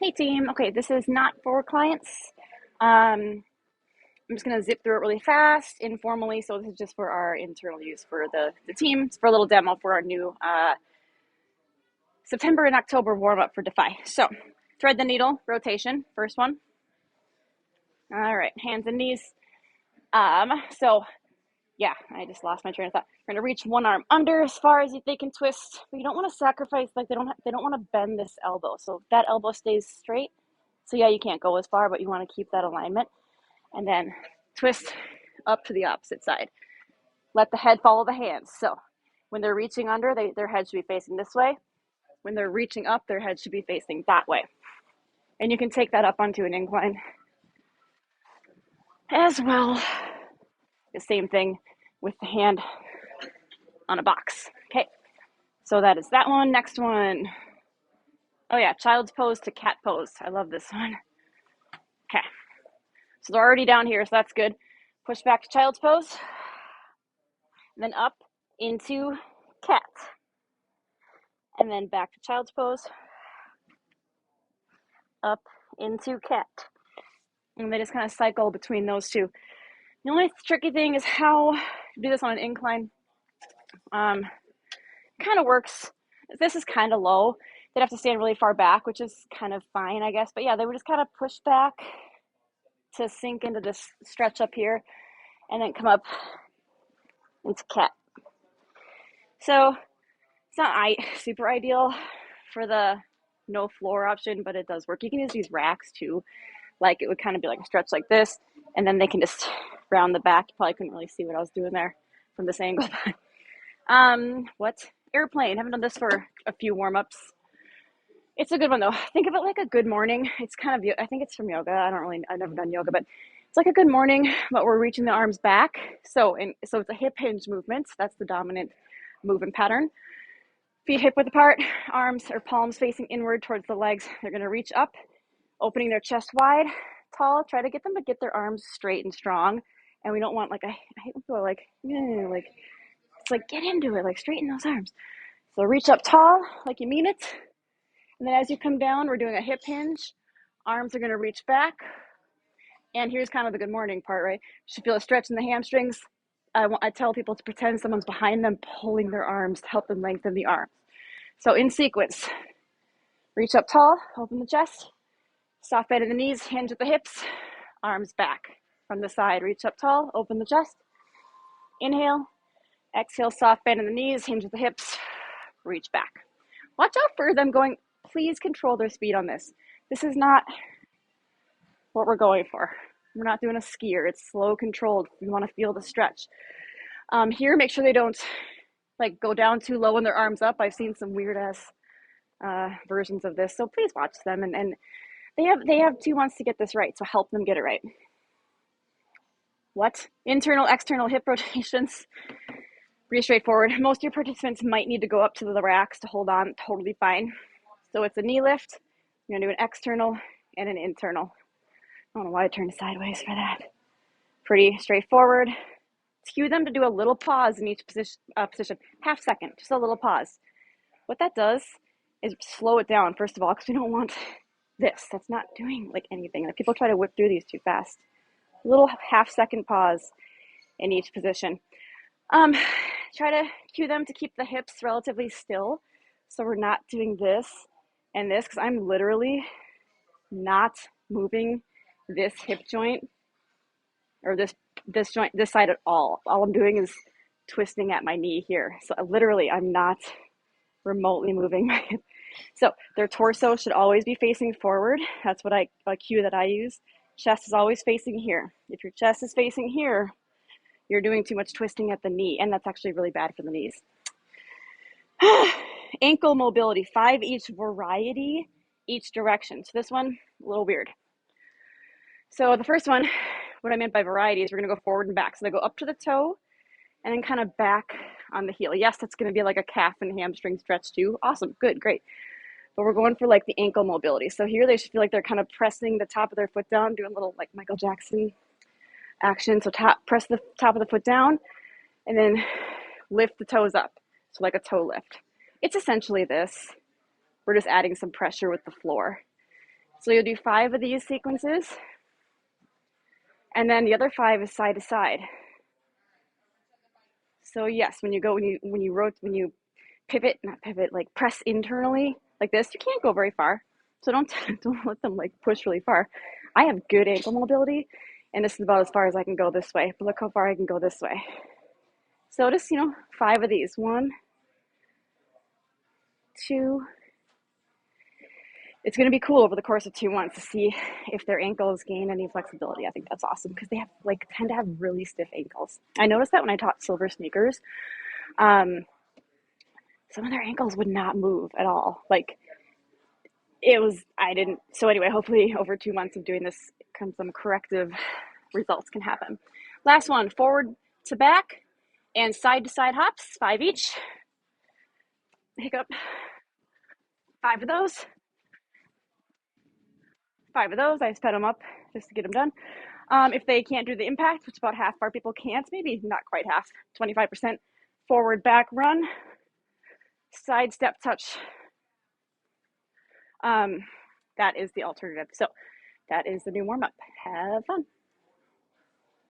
Hey team, okay, this is not for clients. I'm just gonna zip through it really fast, informally, so this is just for our internal use for the team. It's for a little demo for our new September and October warm-up for Defy. So, thread the needle, rotation, first one. All right, hands and knees. So yeah, I just lost my train of thought. We're gonna reach one arm under as far as they can twist, but you don't want to sacrifice, like they don't want to bend this elbow, so that elbow stays straight. So yeah, you can't go as far, but you want to keep that alignment, and then twist up to the opposite side. Let the head follow the hands. So when they're reaching under, their head should be facing this way. When they're reaching up, their head should be facing that way. And you can take that up onto an incline as well. The same thing with the hand on a box. Okay, so that is that one. Next one. Oh yeah, child's pose to cat pose. I love this one. Okay, so they're already down here, so that's good. Push back to child's pose, then up into cat, and then back to child's pose, up into cat. And they just kind of cycle between those two. The only tricky thing is how to do this on an incline. Kind of works. This is kind of low. They'd have to stand really far back, which is kind of fine, I guess. But yeah, they would just kind of push back to sink into this stretch up here, and then come up into cat. So it's not super ideal for the no floor option, but it does work. You can use these racks too. Like it would kind of be like a stretch like this, and then they can just round the back. You probably couldn't really see what I was doing there from this angle. What? Airplane. Haven't done this for a few warm-ups. It's a good one though. Think of it like a good morning. It's kind of, I think it's from yoga. I've never done yoga, but it's like a good morning, but we're reaching the arms back. So it's a hip hinge movement. That's the dominant movement pattern. Feet hip width apart, arms or palms facing inward towards the legs. They're going to reach up, opening their chest wide, tall. Try to get them to get their arms straight and strong. And we don't want I hate when people are like, it's like get into it, like straighten those arms. So reach up tall, like you mean it. And then as you come down, we're doing a hip hinge. Arms are going to reach back. And here's kind of the good morning part, right? You should feel a stretch in the hamstrings. I tell people to pretend someone's behind them pulling their arms to help them lengthen the arms. So in sequence, reach up tall, open the chest, soft bend in the knees, hinge at the hips, arms back. From the side, reach up tall, open the chest, inhale, exhale, soft bend in the knees, hinge at the hips, reach back. Watch out for them going, please control their speed on this. This is not what we're going for. We're not doing a skier. It's slow, controlled. We want to feel the stretch. Here, make sure they don't go down too low and their arms up. I've seen some weird ass versions of this, so please watch them. And they have 2 months to get this right, so help them get it right. What? Internal, external hip rotations. Pretty straightforward. Most of your participants might need to go up to the racks to hold on. Totally fine. So it's a knee lift. You're gonna do an external and an internal. I don't know why I turned sideways for that. Pretty straightforward. Cue them to do a little pause in each position. Half second, just a little pause. What that does is slow it down, first of all, because we don't want this. That's not doing anything. People try to whip through these too fast. A little half second pause in each position. Try to cue them to keep the hips relatively still, so we're not doing this and this, because I'm literally not moving this hip joint or this joint, this side at all. All I'm doing is twisting at my knee here. So I'm not remotely moving my hip. So their torso should always be facing forward. That's what a cue that I use. Chest is always facing here. If your chest is facing here, you're doing too much twisting at the knee, and that's actually really bad for the knees. Ankle mobility, 5 each variety, each direction. So this one, a little weird. So the first one, what I meant by variety is we're going to go forward and back. So they go up to the toe and then kind of back on the heel. Yes, that's going to be like a calf and hamstring stretch too. Awesome, good, great. But we're going for the ankle mobility. So here they should feel like they're kind of pressing the top of their foot down, doing a little Michael Jackson action. So press the top of the foot down and then lift the toes up. So like a toe lift. It's essentially this. We're just adding some pressure with the floor. So you'll do 5 of these sequences, and then the other 5 is side to side. So yes, when you pivot, not pivot, like press internally like this, you can't go very far. So don't let them like push really far. I have good ankle mobility, and this is about as far as I can go this way. But look how far I can go this way. So just 5 of these. 1, 2. It's going to be cool over the course of 2 months to see if their ankles gain any flexibility. I think that's awesome because they tend to have really stiff ankles. I noticed that when I taught silver sneakers, some of their ankles would not move at all. So anyway, hopefully over 2 months of doing this, some corrective results can happen. Last one, forward to back and side to side hops, 5 each. Hiccup. 5 of those. 5 of those. I sped them up just to get them done. If they can't do the impact, which about half of our people can't, maybe not quite half, 25%, forward, back, run, side step touch. That is the alternative. So that is the new warm-up. Have fun.